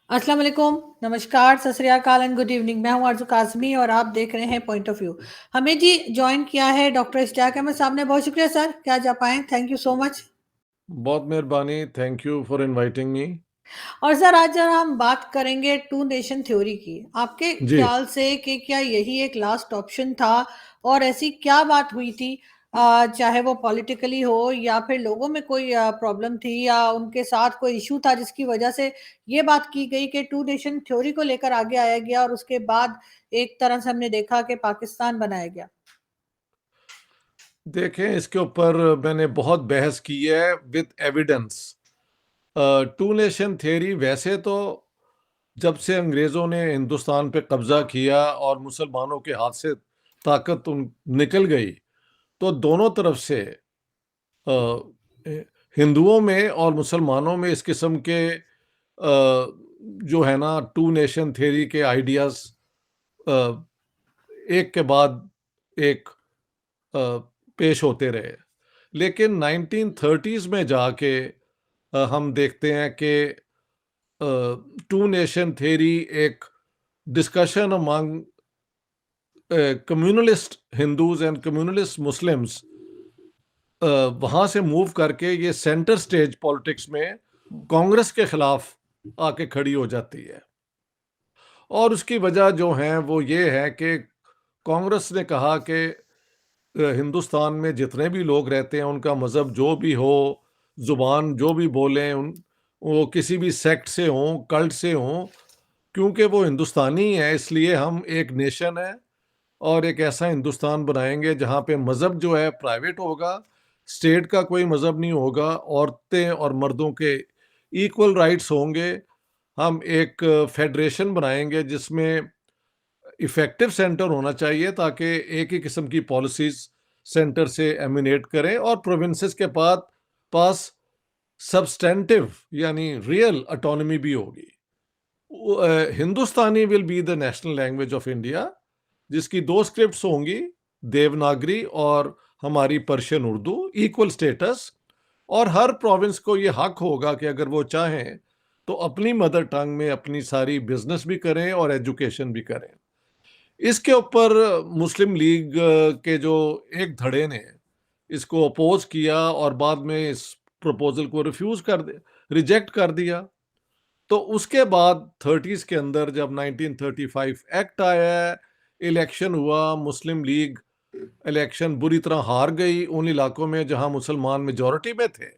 अस्सलाम वालेकुम, नमस्कार, सत श्री अकाल एंड गुड इवनिंग। मैं हूं आरज़ू काज़मी और आप देख रहे हैं पॉइंट ऑफ व्यू। हमें जी जॉइन किया है डॉक्टर इश्तियाक अहमद साहब ने। बहुत शुक्रिया सर कि आज आप आए। Thank you so much. बहुत मेहरबानी। Thank you for inviting me. और सर आज जरा हम बात करेंगे टू नेशन थ्योरी की। आपके जी। ख्याल से कि क्या यही एक लास्ट ऑप्शन था और ऐसी क्या बात हुई थी, चाहे वो पॉलिटिकली हो या फिर लोगों में कोई प्रॉब्लम थी या उनके साथ कोई इशू था जिसकी वजह से ये बात की गई कि टू नेशन थ्योरी को लेकर आगे आया गया और उसके बाद एक तरह से हमने देखा कि पाकिस्तान बनाया गया। देखें, इसके ऊपर मैंने बहुत बहस की है with evidence. Two nation theory वैसे तो जब से अंग्रेज़ों ने हिंदुस्तान पे कब्ज़ा किया और मुसलमानों के हाथ से ताकत निकल गई, तो दोनों तरफ से अ, हिंदुओं में और मुसलमानों में इस किस्म के जो है ना टू नेशन थ्योरी के आइडियाज़ एक के बाद एक अ, पेश होते रहे। लेकिन 1930s में जाके हम देखते हैं कि टू नेशन थ्योरी एक discussion among communalist Hindus and communalist Muslims वहाँ से मूव करके ये सेंटर स्टेज पॉलिटिक्स में कांग्रेस के खिलाफ आके खड़ी हो जाती है। और उसकी वजह जो है वो ये है कि कांग्रेस ने कहा कि हिंदुस्तान में जितने भी लोग रहते हैं उनका मज़हब जो भी हो, ज़ुबान जो भी बोलें, वो किसी भी सेक्ट से हों, कल्ट से हों, क्योंकि वो हिंदुस्तानी हैं, इसलिए हम एक नेशन है और एक ऐसा हिंदुस्तान बनाएंगे जहाँ पे मज़हब जो है प्राइवेट होगा, स्टेट का कोई मज़हब नहीं होगा, औरतें और मर्दों के इक्वल राइट्स होंगे। हम एक फेडरेशन बनाएंगे जिसमें इफेक्टिव सेंटर होना चाहिए ताकि एक ही किस्म की पॉलिसीज सेंटर से एमिनेट करें और प्रोविंसेस के पास सब्सटेंटिव यानी रियल ऑटोनॉमी भी होगी। Hindustani will be the national language of India, जिसकी दो स्क्रिप्ट्स होंगी, देवनागरी और हमारी पर्शियन उर्दू, इक्वल स्टेटस। और हर प्रोविंस को ये हक होगा कि अगर वो चाहें तो अपनी मदर टंग में अपनी सारी बिजनेस भी करें और एजुकेशन भी करें। इसके ऊपर मुस्लिम लीग के जो एक धड़े ने इसको अपोज किया और बाद में इस प्रपोजल को रिजेक्ट कर दिया। तो उसके बाद 30s के अंदर जब 1935 एक्ट आया, इलेक्शन हुआ, मुस्लिम लीग इलेक्शन बुरी तरह हार गई उन इलाकों में जहां मुसलमान मेजॉरिटी में थे।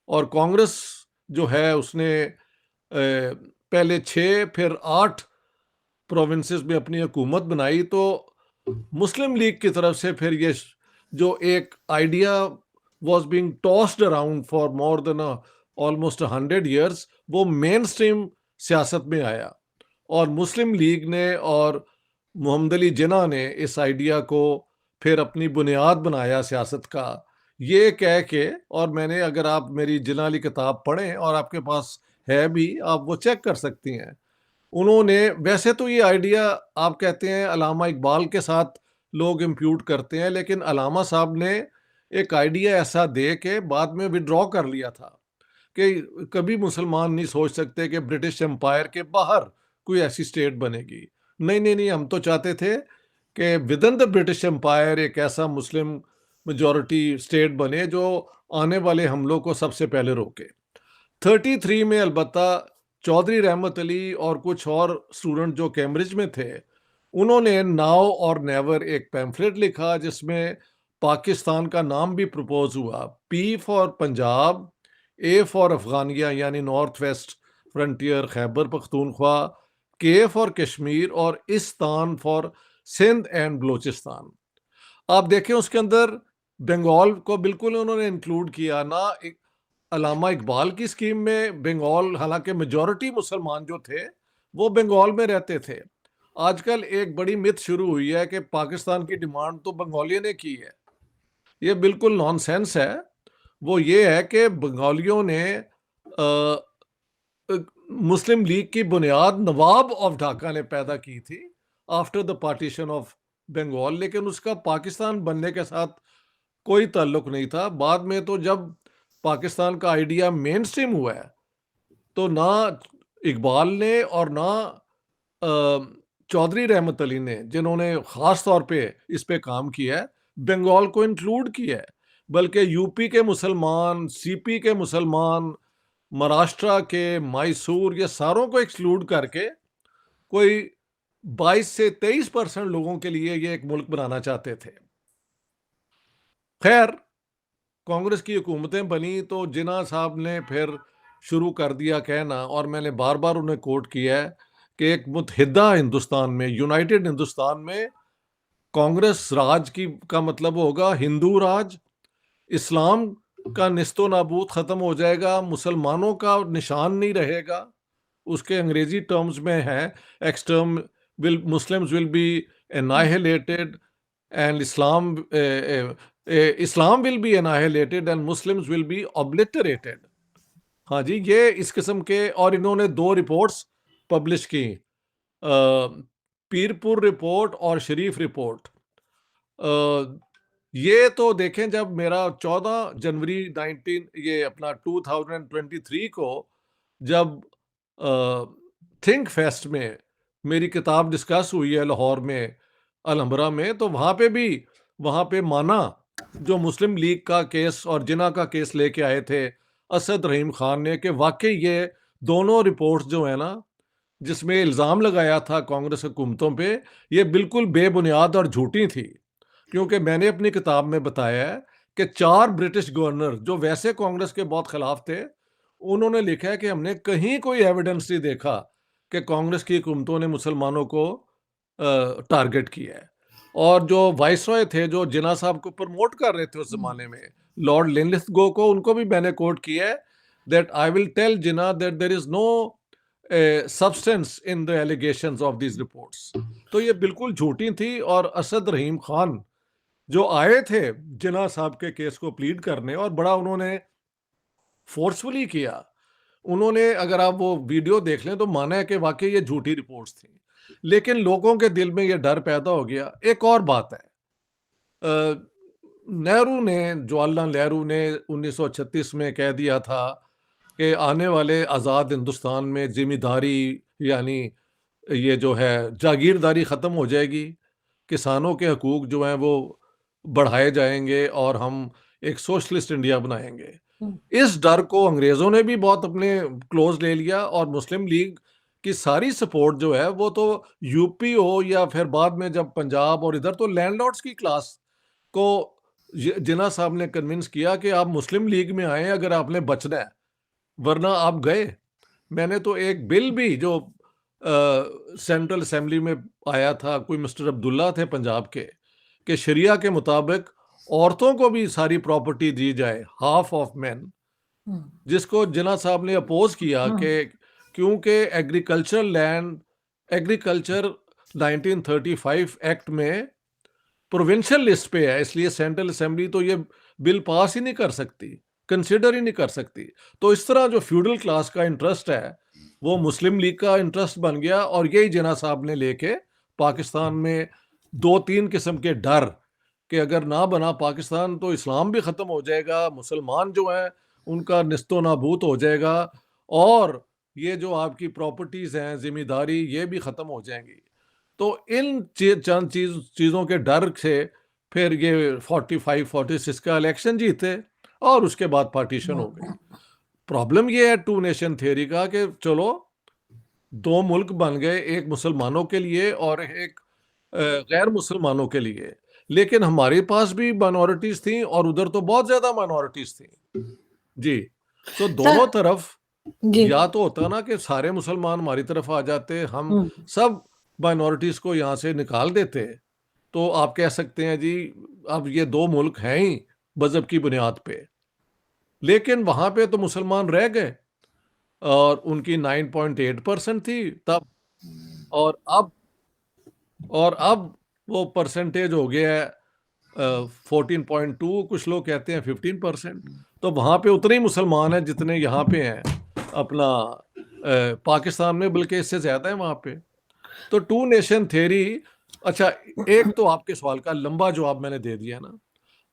और कांग्रेस जो है उसने पहले 6 फिर 8 प्रोविंसेस में अपनी हुकूमत बनाई। तो मुस्लिम लीग की तरफ से फिर ये जो एक idea was being tossed around for more than almost 100 years, वो मेन स्ट्रीम सियासत में आया और मुस्लिम लीग ने और मोहम्मद अली जिन्ना ने इस आइडिया को फिर अपनी बुनियाद बनाया सियासत का, ये कह के। और मैंने, अगर आप मेरी जिन्ना वाली किताब पढ़ें और आपके पास है भी, आप वो चेक कर सकती हैं। उन्होंने, वैसे तो ये आइडिया आप कहते हैं अलामा इकबाल के साथ लोग इम्प्यूट करते हैं, लेकिन अलामा साहब ने एक आइडिया ऐसा दे के बाद में विड्रॉ कर लिया था कि कभी मुसलमान नहीं सोच सकते कि ब्रिटिश एम्पायर के बाहर कोई ऐसी स्टेट बनेगी। नहीं नहीं नहीं, हम तो चाहते थे कि within the British empire एक ऐसा मुस्लिम मेजॉरिटी स्टेट बने जो आने वाले हमलों को सबसे पहले रोके। 33 में अलबत्ता चौधरी रहमत अली और कुछ और स्टूडेंट जो कैम्ब्रिज में थे, उन्होंने नाउ और नेवर एक पैम्फलेट लिखा जिसमें पाकिस्तान का नाम भी प्रपोज हुआ। P for Punjab, A for Afghania यानी North West Frontier Khyber Pakhtunkhwa, K for Kashmir और इस्तान फॉर सिंध एंड बलूचिस्तान। आप देखें उसके अंदर बंगाल को बिल्कुल उन्होंने इंक्लूड किया ना। अलामा इकबाल की स्कीम में बंगाल, हालांकि मेजॉरिटी मुसलमान जो थे वो बंगाल में रहते थे। आजकल एक बड़ी मिथ शुरू हुई है कि पाकिस्तान की डिमांड तो बंगालियों ने की है। ये बिल्कुल नॉनसेंस है। वो ये है कि बंगालियों ने मुस्लिम लीग की बुनियाद नवाब ऑफ ढाका ने पैदा की थी after the partition of Bengal, लेकिन उसका पाकिस्तान बनने के साथ कोई ताल्लुक नहीं था। बाद में तो जब पाकिस्तान का आइडिया मेन स्ट्रीम हुआ है तो ना इकबाल ने और ना चौधरी रहमत अली ने, जिन्होंने ख़ास तौर पे इस पे काम किया है, बंगाल को इंक्लूड किया है। बल्कि यूपी के मुसलमान, सीपी के मुसलमान, महाराष्ट्र के, मैसूर, ये सारों को एक्सक्लूड करके कोई 22 से 23% लोगों के लिए ये एक मुल्क बनाना चाहते थे। खैर, कांग्रेस की हुकूमतें बनी तो जिन्ना साहब ने फिर शुरू कर दिया कहना, और मैंने बार बार उन्हें कोट किया है कि एक मुत्हिदा हिंदुस्तान में, यूनाइटेड हिंदुस्तान में कांग्रेस राज की का मतलब होगा हिंदू राज, इस्लाम का निस्तो नाबूद खत्म हो जाएगा, मुसलमानों का निशान नहीं रहेगा। उसके अंग्रेजी टर्म्स में है, एक्सटर्म will Muslims will be annihilated and Islam will be annihilated and Muslims will be obliterated। हाँ जी, ये इस किस्म के, और इन्होंने 2 रिपोर्ट्स पब्लिश की, पीरपुर रिपोर्ट और शरीफ रिपोर्ट। ये तो देखें, जब मेरा 14 जनवरी 19 ये अपना 2023 को जब थिंक फेस्ट में मेरी किताब डिस्कस हुई है लाहौर में, अलहम्बरा में, तो वहाँ पे माना जो मुस्लिम लीग का केस और जिना का केस लेके आए थे असद रहीम खान ने, कि वाकई ये दोनों रिपोर्ट्स जो है ना, जिसमें इल्ज़ाम लगाया था कांग्रेस हुकूमतों पे, ये बिल्कुल बेबुनियाद और झूठी थी। क्योंकि मैंने अपनी किताब में बताया है कि 4 ब्रिटिश गवर्नर जो वैसे कांग्रेस के बहुत खिलाफ थे, उन्होंने लिखा है कि हमने कहीं कोई एविडेंस नहीं देखा कि कांग्रेस की हुकूमतों ने मुसलमानों को टारगेट किया है। और जो वाइसरॉय थे, जो जिन्ना साहब को प्रमोट कर रहे थे उस जमाने में, लॉर्ड लिनलिथगो को, उनको भी मैंने कोट किया है, that I will tell Jinnah that there is no substance in the allegations of these reports. तो ये बिल्कुल झूठी थी। और असद रहीम खान जो आए थे जिन्ना साहब के केस को प्लीड करने, और बड़ा उन्होंने फोर्सफुली किया, उन्होंने, अगर आप वो वीडियो देख लें तो माना है कि वाकई ये झूठी रिपोर्ट्स थी, लेकिन लोगों के दिल में ये डर पैदा हो गया। एक और बात है, नेहरू ने, जवाहरलाल नेहरू ने 1936 में कह दिया था कि आने वाले आज़ाद हिंदुस्तान में जिम्मेदारी, यानी ये जो है जागीरदारी ख़त्म हो जाएगी, किसानों के हकूक़ जो हैं वो बढ़ाए जाएंगे और हम एक सोशलिस्ट इंडिया बनाएंगे। इस डर को अंग्रेज़ों ने भी बहुत अपने क्लोज ले लिया, और मुस्लिम लीग की सारी सपोर्ट जो है वो तो यूपी हो या फिर बाद में जब पंजाब और इधर, तो लैंडलॉर्ड्स की क्लास को जिन्ना साहब ने कन्विंस किया कि आप मुस्लिम लीग में आए अगर आपने बचना है, वरना आप गए। मैंने तो एक बिल भी जो सेंट्रल असेंबली में आया था, कोई मिस्टर अब्दुल्ला थे पंजाब के, कि शरिया के मुताबिक औरतों को भी सारी प्रॉपर्टी दी जाए, हाफ ऑफ मैन, जिसको जिन्ना साहब ने अपोज किया कि क्योंकि एग्रीकल्चर लैंड, एग्रीकल्चर 1935 एक्ट में प्रोविंशियल लिस्ट पे है, इसलिए सेंट्रल असेंबली तो ये बिल पास ही नहीं कर सकती, कंसिडर ही नहीं कर सकती। तो इस तरह जो फ्यूडल क्लास का इंटरेस्ट है वो मुस्लिम लीग का इंटरेस्ट बन गया, और यही जिन्ना साहब ने लेके पाकिस्तान में 2-3 किस्म के डर कि अगर ना बना पाकिस्तान तो इस्लाम भी ख़त्म हो जाएगा, मुसलमान जो हैं उनका निस्तो नाबूद हो जाएगा, और ये जो आपकी प्रॉपर्टीज़ हैं, जिम्मेदारी, ये भी ख़त्म हो जाएंगी। तो इन चंद चीज़ों के डर से फिर ये 45-46 का इलेक्शन जीते, और उसके बाद पार्टीशन हो गई। प्रॉब्लम ये है 2 नेशन थ्योरी का कि चलो 2 मुल्क बन गए, एक मुसलमानों के लिए और एक गैर मुसलमानों के लिए, लेकिन हमारे पास भी माइनॉरिटीज थी और उधर तो बहुत ज्यादा माइनॉरिटीज थी जी। तो दोनों सर तरफ जी। या तो होता ना कि सारे मुसलमान हमारी तरफ आ जाते, हम हुँ, सब माइनॉरिटीज को यहाँ से निकाल देते, तो आप कह सकते हैं जी अब ये 2 मुल्क हैं ही मजहब की बुनियाद पे। लेकिन वहां पे तो मुसलमान रह गए, और उनकी 9.8% थी तब, और अब वो परसेंटेज हो गया है 14.2, कुछ लोग कहते हैं 15%। तो वहाँ पे उतने ही मुसलमान हैं जितने यहाँ पे हैं अपना पाकिस्तान में, बल्कि इससे ज़्यादा है वहाँ पे। तो 2 नेशन थ्योरी, अच्छा, एक तो आपके सवाल का लंबा जवाब मैंने दे दिया ना।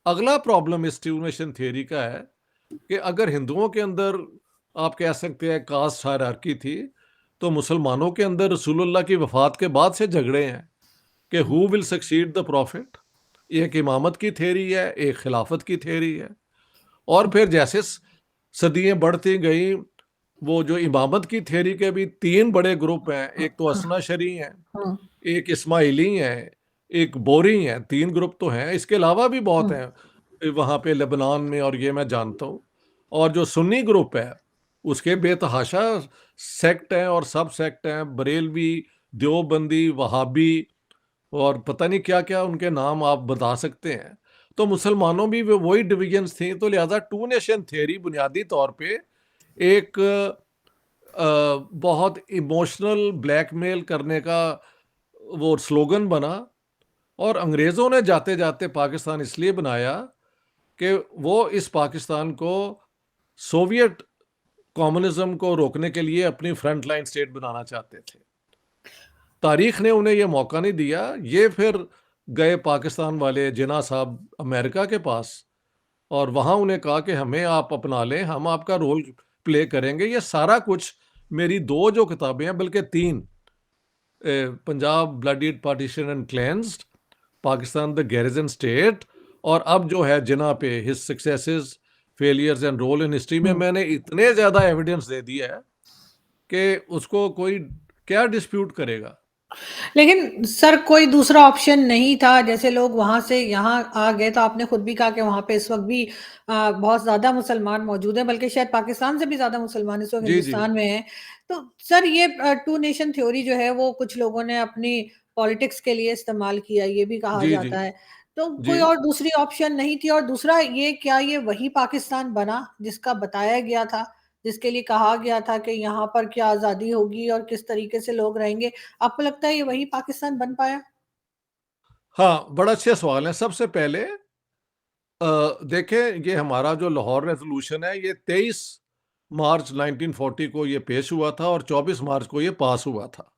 अगला प्रॉब्लम इस 2 नेशन थ्योरी का है कि अगर हिंदुओं के अंदर आप कह सकते हैं कास्ट हायरार्की थी, तो मुसलमानों के अंदर रसूलुल्लाह की वफात के बाद से झगड़े हैं कि who will succeed the profit. एक इमामत की थ्योरी है, एक खिलाफत की थ्योरी है। और फिर जैसे सदियां बढ़ती गई, वो जो इमामत की थ्योरी के भी तीन बड़े ग्रुप हैं, एक तो हाँ, असना शरी हैं, हाँ, एक इस्माइली हैं, एक बोरी हैं। तीन ग्रुप तो हैं, इसके अलावा भी बहुत हाँ, हैं वहाँ पे लेबनान में, और ये मैं जानता हूँ। और जो सुन्नी ग्रुप है उसके बेतहाशा सेक्ट हैं और सब सेक्ट हैं, बरेलवी, देवबंदी, वहाबी, और पता नहीं क्या क्या उनके नाम आप बता सकते हैं। तो मुसलमानों भी वही डिविजन्स थी। तो लिहाजा टू नेशन थ्योरी बुनियादी तौर पे एक बहुत इमोशनल ब्लैकमेल करने का वो स्लोगन बना। और अंग्रेज़ों ने जाते जाते पाकिस्तान इसलिए बनाया कि वो इस पाकिस्तान को सोवियत कम्युनिज्म को रोकने के लिए अपनी फ्रंट लाइन स्टेट बनाना चाहते थे। तारीख ने उन्हें यह मौका नहीं दिया। ये फिर गए पाकिस्तान वाले जिन्ना साहब अमेरिका के पास, और वहाँ उन्हें कहा कि हमें आप अपना लें, हम आपका रोल प्ले करेंगे। ये सारा कुछ मेरी दो जो किताबें हैं, बल्कि तीन, Punjab bleeded partition and cleansed, Pakistan the garrison state, और अब जो है जिन्ना पे his successes, failures and role in history में, हाँ। मैंने इतने ज़्यादा एविडेंस दे दिया है कि उसको कोई क्या डिस्प्यूट करेगा। लेकिन सर कोई दूसरा ऑप्शन नहीं था, जैसे लोग वहाँ से यहाँ आ गए, तो आपने खुद भी कहा कि वहाँ पे इस वक़्त भी बहुत ज़्यादा मुसलमान मौजूद हैं, बल्कि शायद पाकिस्तान से भी ज़्यादा मुसलमान इस वक़्त जी जी हिंदुस्तान में हैं। तो सर ये टू नेशन थ्योरी जो है वो कुछ लोगों ने अपनी पॉलिटिक्स के लिए इस्तेमाल किया, ये भी कहा जी जी जाता है। तो जी। कोई और दूसरी ऑप्शन नहीं थी, और दूसरा ये क्या ये वही पाकिस्तान बना जिसका बताया गया था, जिसके लिए कहा गया था कि यहाँ पर क्या आज़ादी होगी और किस तरीके से लोग रहेंगे? आपको लगता है ये वही पाकिस्तान बन पाया? हाँ, बड़ा अच्छे सवाल है। सबसे पहले देखें, ये हमारा जो लाहौर रेजोल्यूशन है, ये 23 मार्च 1940 को ये पेश हुआ था और 24 मार्च को ये पास हुआ था।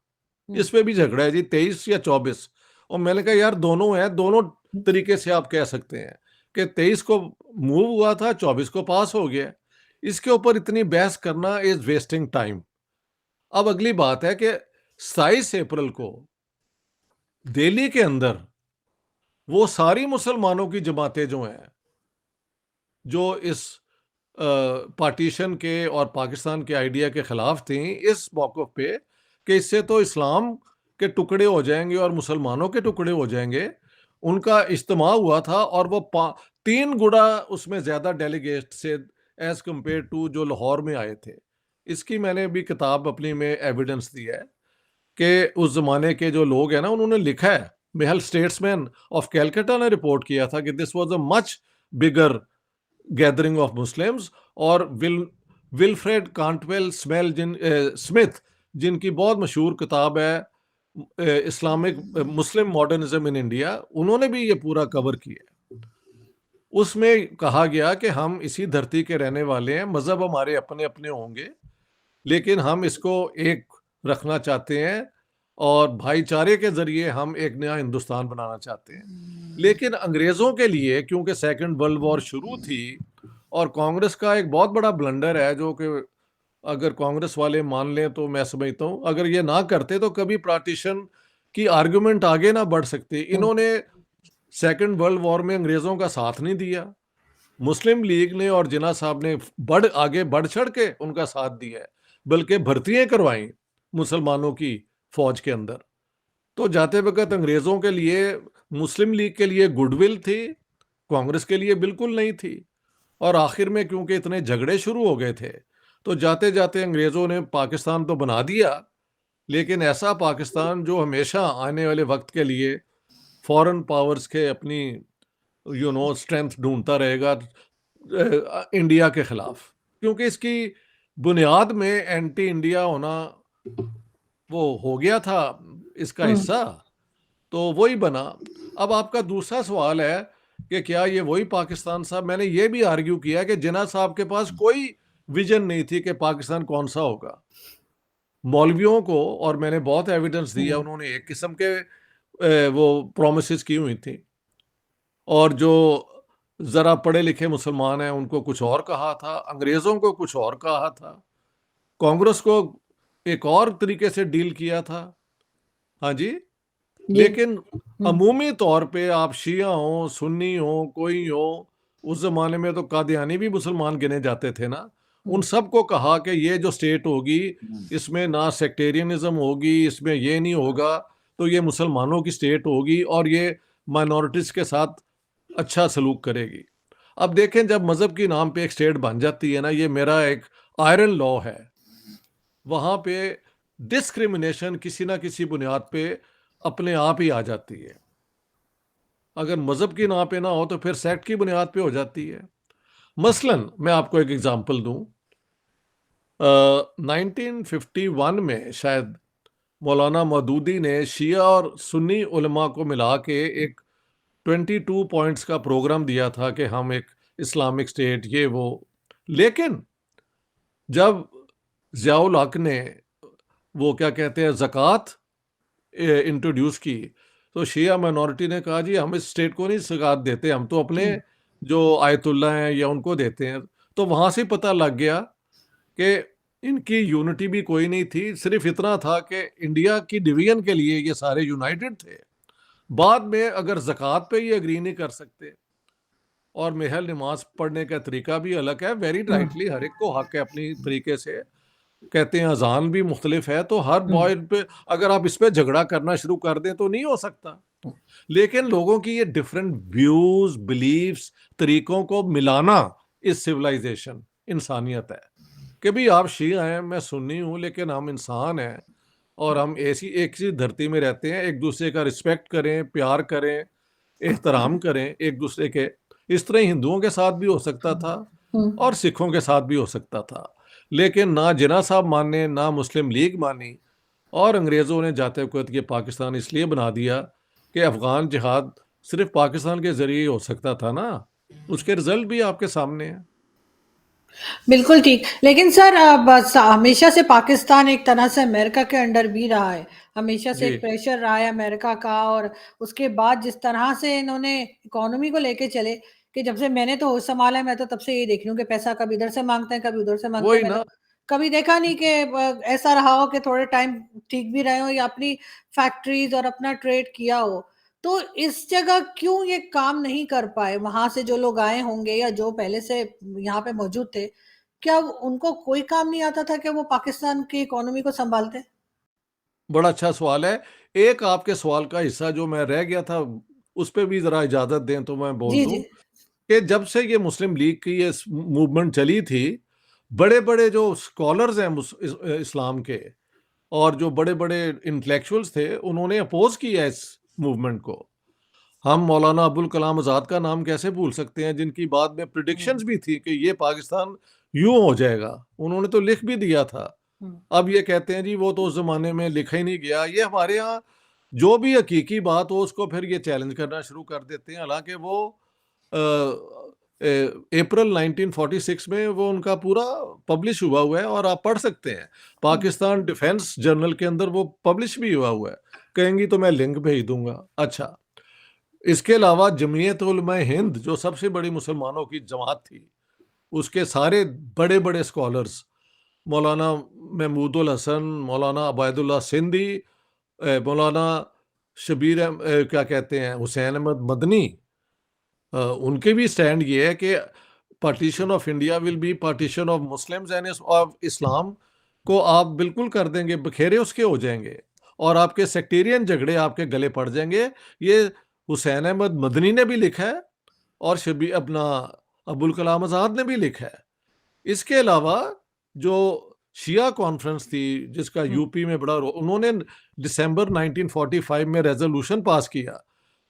हुँ, इस पे भी झगड़ा है जी, 23 या 24। और मैंने कहा यार दोनों है, दोनों तरीके से आप कह सकते हैं कि 23 को मूव हुआ था, 24 को पास हो गया। इसके ऊपर इतनी बहस करना इज वेस्टिंग टाइम। अब अगली बात है कि 27 अप्रैल को दिल्ली के अंदर वो सारी मुसलमानों की जमातें जो हैं, जो इस पार्टीशन के और पाकिस्तान के आइडिया के खिलाफ थी, इस मौक़िफ़ पे कि इससे तो इस्लाम के टुकड़े हो जाएंगे और मुसलमानों के टुकड़े हो जाएंगे, उनका इज्तिमा हुआ था। और वो 3 गुना उसमें ज़्यादा डेलीगेट से एज़ कंपेयर टू जो लाहौर में आए थे। इसकी मैंने भी किताब अपनी में एविडेंस दी है कि उस ज़माने के जो लोग हैं ना, उन्होंने लिखा है। महल स्टेट्समैन ऑफ कैलकाटा ने रिपोर्ट किया था कि this was a much bigger gathering of Muslims. और विल्फ्रेड कांटवेल स्मिथ, जिनकी बहुत मशहूर किताब है Islamic Muslim modernism in India, उन्होंने भी ये पूरा कवर किया है। उसमें कहा गया कि हम इसी धरती के रहने वाले हैं, मज़हब हमारे अपने अपने होंगे, लेकिन हम इसको एक रखना चाहते हैं और भाईचारे के ज़रिए हम एक नया हिंदुस्तान बनाना चाहते हैं। लेकिन अंग्रेज़ों के लिए, क्योंकि सेकंड वर्ल्ड वॉर शुरू थी, और कांग्रेस का एक बहुत बड़ा ब्लंडर है, जो कि अगर कांग्रेस वाले मान लें तो मैं समझता हूँ, अगर ये ना करते तो कभी पार्टीशन की आर्गुमेंट आगे ना बढ़ सकती। हुँ, इन्होंने सेकंड वर्ल्ड वॉर में अंग्रेज़ों का साथ नहीं दिया। मुस्लिम लीग ने और जिन्ना साहब ने आगे बढ़ चढ़ के उनका साथ दिया है, बल्कि भर्तियां करवाई मुसलमानों की फौज के अंदर। तो जाते वक्त अंग्रेजों के लिए मुस्लिम लीग के लिए गुडविल थी, कांग्रेस के लिए बिल्कुल नहीं थी। और आखिर में क्योंकि इतने झगड़े शुरू हो गए थे, तो जाते जाते अंग्रेजों ने पाकिस्तान तो बना दिया, लेकिन ऐसा पाकिस्तान जो हमेशा आने वाले वक्त के लिए फॉरेन पावर्स के अपनी स्ट्रेंथ ढूंढता रहेगा इंडिया के खिलाफ। क्योंकि इसकी बुनियाद में एंटी इंडिया होना वो हो गया था इसका हुँ। हिस्सा, तो वही बना। अब आपका दूसरा सवाल है कि क्या ये वही पाकिस्तान साहब, मैंने ये भी आर्ग्यू किया कि जिन्ना साहब के पास कोई विजन नहीं थी कि पाकिस्तान कौन सा होगा। मौलवियों को, और मैंने बहुत एविडेंस दिया, हुँ, उन्होंने एक किस्म के वो प्रोमिस की हुई थी, और जो ज़रा पढ़े लिखे मुसलमान हैं उनको कुछ और कहा था, अंग्रेज़ों को कुछ और कहा था, कांग्रेस को एक और तरीके से डील किया था। हाँ जी। जी। लेकिन अमूमी तौर पे आप शिया हो, सुन्नी हो, कोई हो, उस जमाने में तो कादियानी भी मुसलमान गिने जाते थे ना। उन सबको कहा कि ये जो स्टेट होगी, इसमें ना सेक्टेरियनिज्म होगी, इसमें ये नहीं होगा, तो ये मुसलमानों की स्टेट होगी और ये माइनॉरिटीज के साथ अच्छा सलूक करेगी। अब देखें, जब मजहब के नाम पे एक स्टेट बन जाती है ना, ये मेरा एक आयरन लॉ है, वहां पे डिस्क्रिमिनेशन किसी ना किसी बुनियाद पे अपने आप ही आ जाती है। अगर मजहब की नाम पे ना हो तो फिर सेक्ट की बुनियाद पे हो जाती है। मसलन मैं आपको एक एग्जांपल दूं, 1951 में शायद मौलाना मौदूदी ने शिया और सुन्नी उलमा को मिला के एक 22 पॉइंट्स का प्रोग्राम दिया था कि हम एक इस्लामिक स्टेट ये वो। लेकिन जब ज़ियाउल हक ने वो क्या कहते हैं ज़कात इंट्रोड्यूस की, तो शिया माइनॉरिटी ने कहा जी हम इस स्टेट को नहीं ज़कात देते, हम तो अपने जो आयतुल्ला हैं या उनको देते हैं। तो वहाँ से पता लग गया कि इनकी यूनिटी भी कोई नहीं थी, सिर्फ इतना था कि इंडिया की डिवीजन के लिए ये सारे यूनाइटेड थे। बाद में अगर ज़कात पे ये एग्री नहीं कर सकते, और महल नमाज पढ़ने का तरीका भी अलग है, वेरी राइटली हर एक को हक है अपनी तरीके से। कहते हैं अजान भी मुख्तलिफ है, तो हर बॉय पे अगर आप इस पे झगड़ा करना शुरू कर दें तो नहीं हो सकता। लेकिन लोगों की ये डिफरेंट व्यूज, बिलीव्स, तरीकों को मिलाना इस सिविलाइजेशन, इंसानियत है। कि भी आप शिया हैं, मैं सुन्नी हूं, लेकिन हम इंसान हैं और हम ऐसी एक सी धरती में रहते हैं। एक दूसरे का रिस्पेक्ट करें, प्यार करें, एहतराम करें एक दूसरे के। इस तरह हिंदुओं के साथ भी हो सकता था और सिखों के साथ भी हो सकता था। लेकिन ना जिन्ना साहब माने, ना मुस्लिम लीग मानी, और अंग्रेज़ों ने जाते वक्त ये पाकिस्तान इसलिए बना दिया कि अफ़गान जिहाद सिर्फ पाकिस्तान के ज़रिए हो सकता था ना। उसके रिजल्ट भी आपके सामने हैं। बिल्कुल ठीक। लेकिन सर बस हमेशा से पाकिस्तान एक तरह से अमेरिका के अंडर भी रहा है। हमेशा से जी। एक प्रेशर रहा है अमेरिका का, और उसके बाद जिस तरह से इन्होंने इकोनॉमी को लेके चले, कि जब से मैंने तो होश संभाला है, मैं तो तब से यही देख रही हूँ कि पैसा कभी इधर से माँगते हैं, कभी उधर से माँगते हैं। वही मैंने ना। कभी देखा नहीं कि ऐसा रहा हो कि थोड़े टाइम ठीक भी रहे हों या अपनी फैक्ट्रीज़ और अपना ट्रेड किया हो। तो इस जगह क्यों ये काम नहीं कर पाए? वहाँ से जो लोग आए होंगे या जो पहले से यहाँ पे मौजूद थे, क्या उनको कोई काम नहीं आता था कि वो पाकिस्तान की इकोनॉमी को सँभालते? बड़ा अच्छा सवाल है। एक आपके सवाल का हिस्सा जो मैं रह गया था, उस पे भी ज़रा इजाज़त दें तो मैं बोल जी, दूँ जी। कि जब से ये मुस्लिम लीग की ये मूवमेंट चली थी, बड़े-बड़े जो स्कॉलर्स हैं इस्लाम के, और जो बड़े-बड़े इंटेलेक्चुअल्स थे, उन्होंने अपोज़ किया इस मूवमेंट को। हम मौलाना अबुल कलाम आज़ाद का नाम कैसे भूल सकते हैं, जिनकी बाद में हुँ, प्रेडिक्शंस भी थी कि ये पाकिस्तान यूँ हो जाएगा। उन्होंने तो लिख भी दिया था। हुँ। अब ये कहते हैं जी वो तो उस ज़माने में लिखा ही नहीं गया। ये हमारे यहाँ जो भी हकीकी बात हो उसको फिर ये चैलेंज करना शुरू कर देते हैं। हालाँकि वो अप्रैल 1946 में वो उनका पूरा पब्लिश हुआ है और आप पढ़ सकते हैं। हुँ। पाकिस्तान डिफेंस जर्नल के अंदर वो पब्लिश भी हुआ है। कहेंगी तो मैं लिंक भेज दूँगा। अच्छा, इसके अलावा जमीयत उलमा हिंद जो सबसे बड़ी मुसलमानों की जमात थी, उसके सारे बड़े-बड़े स्कॉलर्स, मौलाना महमूदुल हसन, मौलाना अबैदुल्लाह सिंधी, मौलाना शबीर क्या कहते हैं, हुसैन अहमद मदनी, उनके भी स्टैंड ये है कि partition of India will be partition of Muslims end of Islam को आप बिल्कुल कर देंगे, बखेरे उसके हो जाएंगे और आपके सेक्टेरियन झगड़े आपके गले पड़ जाएंगे। ये हुसैन अहमद मदनी ने भी लिखा है और शबी अपना अबुल कलाम आज़ाद ने भी लिखा है। इसके अलावा जो शिया कॉन्फ्रेंस थी, जिसका हुँ। यूपी में बड़ा उन्होंने दिसंबर 1945 में रेजोल्यूशन पास किया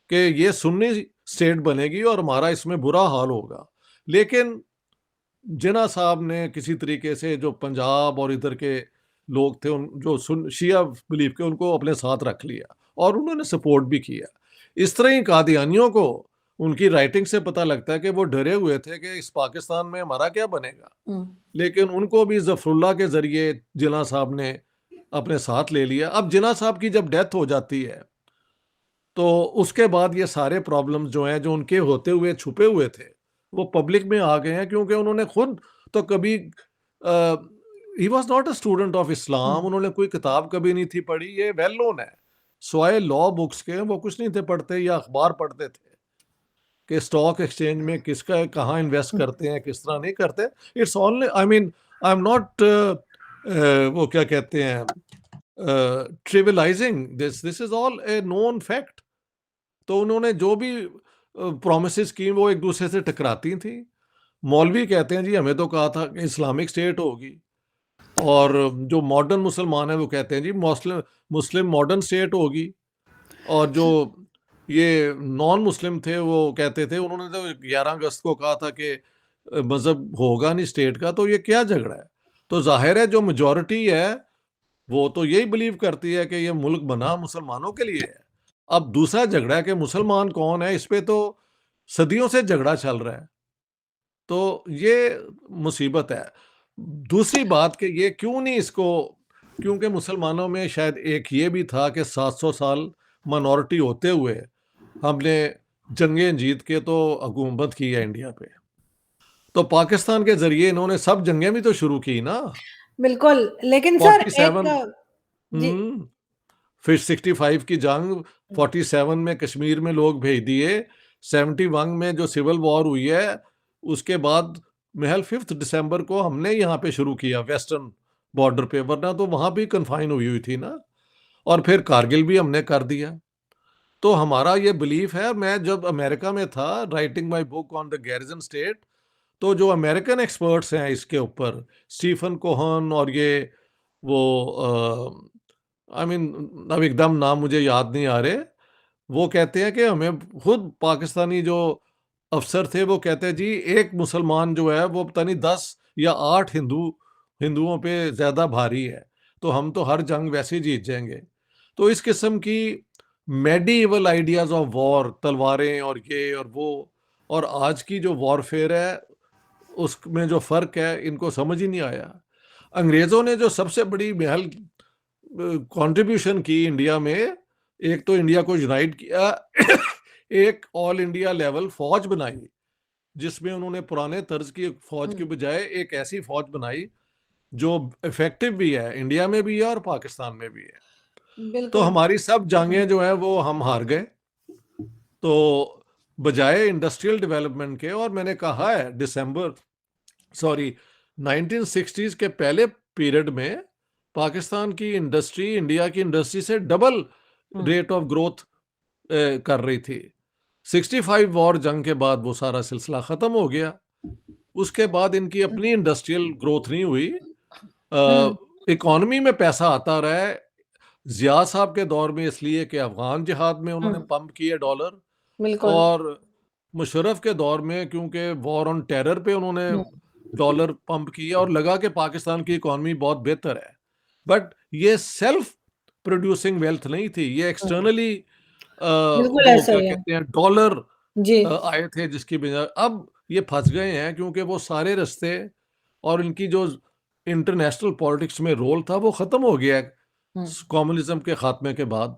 कि ये सुन्नी स्टेट बनेगी और हमारा इसमें बुरा हाल होगा। लेकिन जिन्ना साहब ने किसी तरीके से जो पंजाब और इधर के लोग थे, उन जो सुन शिया बिलीव के, उनको अपने साथ रख लिया और उन्होंने सपोर्ट भी किया। इस तरह ही कादियानियों को उनकी राइटिंग से पता लगता है कि वो डरे हुए थे कि इस पाकिस्तान में हमारा क्या बनेगा। हुँ। लेकिन उनको भी ज़फ़रुल्लाह के ज़रिए जिन्ना साहब ने अपने साथ ले लिया। अब जिन्ना साहब की जब डेथ हो जाती है, तो उसके बाद ये सारे प्रॉब्लम्स जो हैं, जो उनके होते हुए छुपे हुए थे, वो पब्लिक में आ गए हैं, क्योंकि उन्होंने खुद तो कभी he was not a student of Islam, उन्होंने कोई किताब कभी नहीं थी पढ़ी, ये वेल नोन है। सवाए लॉ बुक्स के वो कुछ नहीं थे पढ़ते, या अखबार पढ़ते थे कि स्टॉक एक्सचेंज में किसका कहाँ इन्वेस्ट करते हैं, किस तरह नहीं करते। It's only, I mean, I am not वो क्या कहते हैं, trivialising this is all A known fact. तो उन्होंने जो भी प्रोमिसेस की वो एक दूसरे से टकराती थी। मौलवी कहते हैं जी हमें तो कहा था कि इस्लामिक स्टेट होगी, और जो मॉडर्न मुसलमान है वो कहते हैं जी मुस्लिम मुस्लिम मॉडर्न स्टेट होगी, और जो ये नॉन मुस्लिम थे वो कहते थे, उन्होंने तो 11 अगस्त को कहा था कि मज़हब होगा नहीं स्टेट का। तो ये क्या झगड़ा है? तो जाहिर है जो मेजॉरिटी है वो तो यही बिलीव करती है कि ये मुल्क बना मुसलमानों के लिए है। अब दूसरा झगड़ा है कि मुसलमान कौन है, इस पे तो सदियों से झगड़ा चल रहा है। तो ये मुसीबत है। दूसरी बात कि ये क्यों नहीं इसको, क्योंकि मुसलमानों में शायद एक ये भी था कि 700 साल माइनॉरिटी होते हुए हमने जंगें जीत के तो हुकूमत की है इंडिया पे। तो पाकिस्तान के ज़रिए इन्होंने सब जंगें भी तो शुरू की ना। बिल्कुल, लेकिन सर एक 47 जी। हुँ, फिर 65 की जंग, 47 में कश्मीर में लोग भेज दिए, 71 में जो सिविल वॉर हुई है, उसके बाद महज 5 दिसंबर को हमने यहाँ पे शुरू किया वेस्टर्न बॉर्डर पे, वरना तो वहाँ भी कन्फाइन हुई हुई थी ना। और फिर कारगिल भी हमने कर दिया। तो हमारा ये बिलीफ है, मैं जब अमेरिका में था writing my book on the garrison state, तो जो अमेरिकन एक्सपर्ट्स हैं इसके ऊपर, स्टीफन कोहन और ये वो आई मीन अब एकदम नाम मुझे याद नहीं आ रहे, वो कहते हैं कि हमें खुद पाकिस्तानी जो अफसर थे वो कहते हैं जी एक मुसलमान जो है वो पता नहीं 10 या 8 हिंदुओं पे ज़्यादा भारी है, तो हम तो हर जंग वैसे ही जीत जाएंगे। तो इस किस्म की मेडिएवल आइडियाज ऑफ वॉर, तलवारें और ये और वो, और आज की जो वॉरफेयर है उसमें जो फ़र्क है इनको समझ ही नहीं आया। अंग्रेज़ों ने जो सबसे बड़ी महल कंट्रीब्यूशन की इंडिया में, एक तो इंडिया को यूनाइट किया, एक ऑल इंडिया लेवल फौज बनाई, जिसमें उन्होंने पुराने तर्ज की फौज की बजाय एक ऐसी फौज बनाई जो इफेक्टिव भी है, इंडिया में भी है और पाकिस्तान में भी है। तो बिल्कुल। हमारी सब जंगें जो हैं वो हम हार गए। तो बजाय इंडस्ट्रियल डेवलपमेंट के, और मैंने कहा है दिसंबर सॉरी 1960s के पहले पीरियड में पाकिस्तान की इंडस्ट्री इंडिया की इंडस्ट्री से double hmm, rate of growth कर रही थी। 65 वॉर जंग के बाद वो सारा सिलसिला खत्म हो गया। उसके बाद इनकी अपनी इंडस्ट्रियल ग्रोथ नहीं हुई। हुँ, इकोनॉमी में पैसा आता रहा है जिया साहब के दौर में, इसलिए कि अफगान जिहाद में हुँ, उन्होंने पंप किए डॉलर, बिल्कुल। और मुशर्रफ के दौर में क्योंकि वॉर ऑन टेरर पे उन्होंने हुँ, डॉलर पंप किया और लगा कि पाकिस्तान की इकोनॉमी बहुत बेहतर है। बट ये सेल्फ प्रोड्यूसिंग वेल्थ नहीं थी, ये हुँ, एक्सटर्नली बिल्कुल वो ऐसा क्या ही है। कहते हैं डॉलर जी। आए थे, जिसकी वजह अब ये फंस गए हैं, क्योंकि वो सारे रास्ते और इनकी जो इंटरनेशनल पॉलिटिक्स में रोल था वो खत्म हो गया है हुँ, कम्युनिज्म के खात्मे के बाद।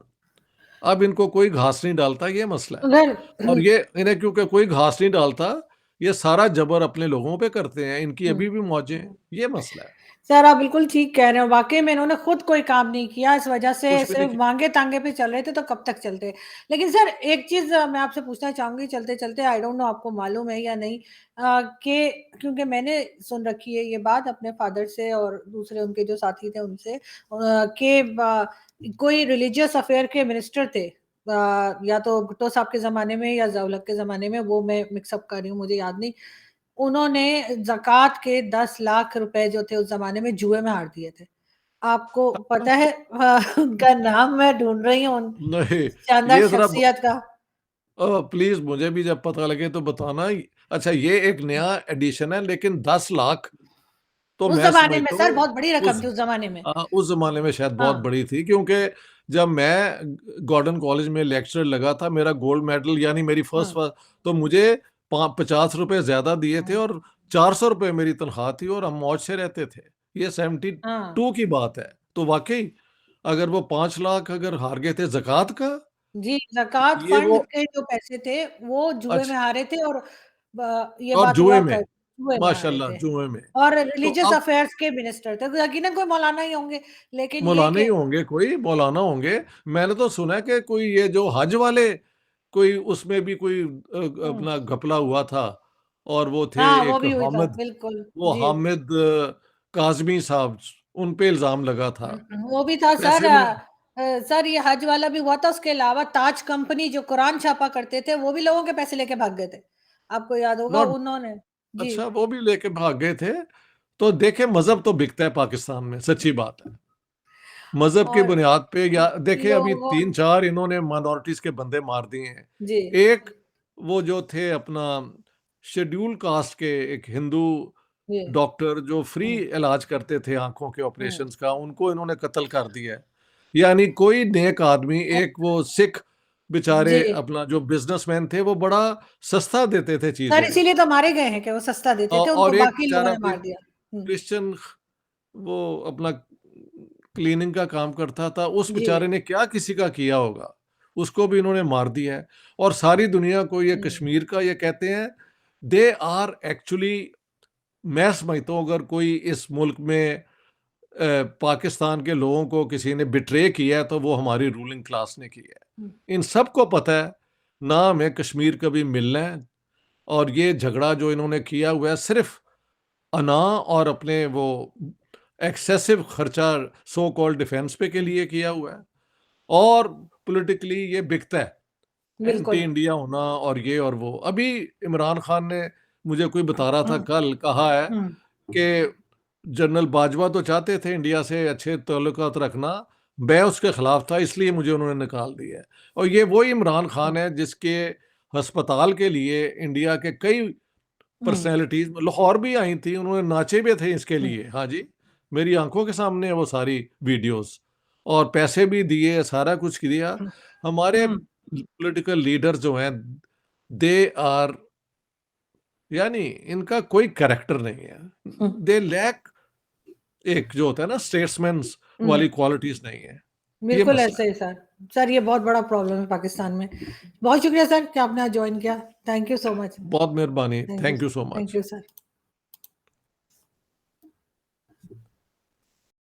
अब इनको कोई घास नहीं डालता, ये मसला है। अगर और ये इन्हें क्योंकि कोई घास नहीं डालता, ये सारा जबर अपने लोगों पे करते हैं, इनकी हुँ। अभी भी मौजें हैं, ये मसला है। सर, आप बिल्कुल ठीक कह रहे हैं। वाक़ई में इन्होंने खुद कोई काम नहीं किया, इस वजह से कुछ भी नहीं सिर्फ़ किया। माँगे-ताँगे पे चल रहे थे, तो कब तक चलते। लेकिन सर, एक चीज़ मैं आपसे पूछना चाहूँगी चलते-चलते, आई डोंट नो आपको मालूम है या नहीं, कि क्योंकि मैंने सुन रखी है ये बात अपने फ़ादर से और दूसरे उनके जो साथी थे उनसे, कि कोई रिलीजियस अफ़ेयर के मिनिस्टर थे, या तो भुट्टो साहब के ज़माने में या ज़िया-उल-हक के ज़माने में, वो मैं मिक्स अप कर रही हूँ, मुझे याद नहीं। उन्होंने ज़कात के 10 लाख रुपए जो थे उस ज़माने में जुए में हार दिए थे। आपको पता है उनका नाम मैं ढूँढ रही हूँ उन नहीं, शानदार ये ज़रा शख्सियत का। प्लीज़ मुझे भी जब पता लगे तो बताना। अच्छा, ये एक नया एडिशन है, लेकिन 10 लाख तो उस मैं ज़माने में समझता सर हूँ बहुत बड़ी रकम उस थी उस ज़माने में। उस ज़माने में शायद बहुत हाँ, बड़ी थी, क्योंकि जब मैं गॉर्डन कॉलेज में लेक्चरर लगा था, मेरा गोल्ड मेडल यानी मेरी हाँ, तो मुझे पा 50 रुपए ज़्यादा दिए थे, हाँ, और 400 रुपए मेरी तनख्वाह थी, और हम मौज से रहते थे। ये हाँ। 72 की बात है। तो वाक़ई अगर वो 5 लाख अगर हार गए थे ज़कात का, जी, ज़कात ये वो फंड के जो पैसे थे वो जुए अच्छा, में हारे थे, और ये और बात जुए हुआ में। कर जुए में आ रहे माशाल्लाह थे जुए में। और तो रिलीजियस अब अफेयर्स के मिनिस्टर थे, तो यकीनन कोई मौलाना ही होंगे, लेकिन ये मौलाना कि ही होंगे, कोई मौलाना होंगे। मैंने तो सुना है कि कोई ये जो हज वाले, कोई उसमें भी कोई हुँ, अपना घपला हुआ था, और वो थे हाँ, वो एक भी हुई था, हामिद, बिल्कुल, वो जी। हामिद काज़मी साहब, उन पे इल्ज़ाम लगा था। वो भी था सर। पैसे में सर ये हज वाला भी हुआ था, उसके अलावा ताज कंपनी जो कुरान छापा करते थे, वो भी लोगों के पैसे लेके भाग गए थे। आपको याद होगा नॉट उन्होंने। जी, अच्छा, वो भी लेके भाग गए थे। तो देखें, मज़हब तो बिकता है पाकिस्तान में, सच्ची बात है। मज़हब की और बुनियाद पे, या देखें अभी लोगों 3-4 इन्होंने माइनॉरिटीज़ के बंदे मार दिए हैं। जी, एक वो जो थे अपना शेड्यूल कास्ट के एक हिंदू जी, डॉक्टर जो फ्री हुँ, इलाज करते थे आँखों के हुँ। ऑपरेशंस का, उनको इन्होंने कत्ल कर दिया है। यानी कोई नेक आदमी, एक वो सिख बेचारे जी, अपना जो बिज़नेसमैन थे, वो बड़ा सस्ता देते थे सर चीज़ें। इसीलिए तो मारे गए हैं कि वो सस्ता देते थे, उनको और एक बाकी लोगों बेचारा ने कोई मार दिया। हुँ, क्रिश्चियन, वो अपना क्लीनिंग का काम करता था, उस जी, बेचारे ने क्या किसी का किया होगा, उसको भी इन्होंने मार दिया है। और सारी दुनिया को ये हुँ, कश्मीर का ये कहते हैं, दे आर एक्चुअली, मैं समझता हूँ अगर कोई इस मुल्क में पाकिस्तान के लोगों को किसी ने बिट्रे किया है, तो वो हमारी रूलिंग क्लास ने किया हुँ, है। इन सबको पता है, ना हमें कश्मीर कभी मिलना है, और ये झगड़ा जो इन्होंने किया हुआ है सिर्फ अना और अपने वो एक्सेसिव खर्चा सो कॉल्ड डिफेंस पे के लिए किया हुआ है, और पॉलिटिकली ये बिकता है, एंटी बिल्कुल। इंडिया होना और ये और वो। अभी इमरान खान ने, मुझे कोई बता रहा था हुँ, कल, कहा है हुँ, कि जनरल बाजवा तो चाहते थे इंडिया से अच्छे ताल्लुकात रखना, मैं उसके खिलाफ था, इसलिए मुझे उन्होंने निकाल दिया है। और ये वही इमरान हुँ, खान है जिसके अस्पताल के लिए इंडिया के कई हुँ, पर्सनैलिटीज़ लाहौर भी आई थी, उन्होंने नाचे भी थे इसके हुँ, लिए। हाँ जी, मेरी आँखों के सामने है वो सारी वीडियोज़, और पैसे भी दिए, सारा कुछ किया। हुँ, हमारे हुँ, पॉलिटिकल लीडर जो हैं, दे आर, यानी इनका कोई कैरेक्टर नहीं है। हुँ, दे लैक, एक जो होता है ना स्टेट्समैन्स हुँ। वाली क्वालिटीज़ नहीं है। ये बिल्कुल मसला ऐसे है। ही सर। सर ये बहुत बड़ा प्रॉब्लम है पाकिस्तान में। बहुत शुक्रिया सर कि आपने आज जॉइन किया। Thank you so much. बहुत मेहरबानी। Thank you so thank much. You sir.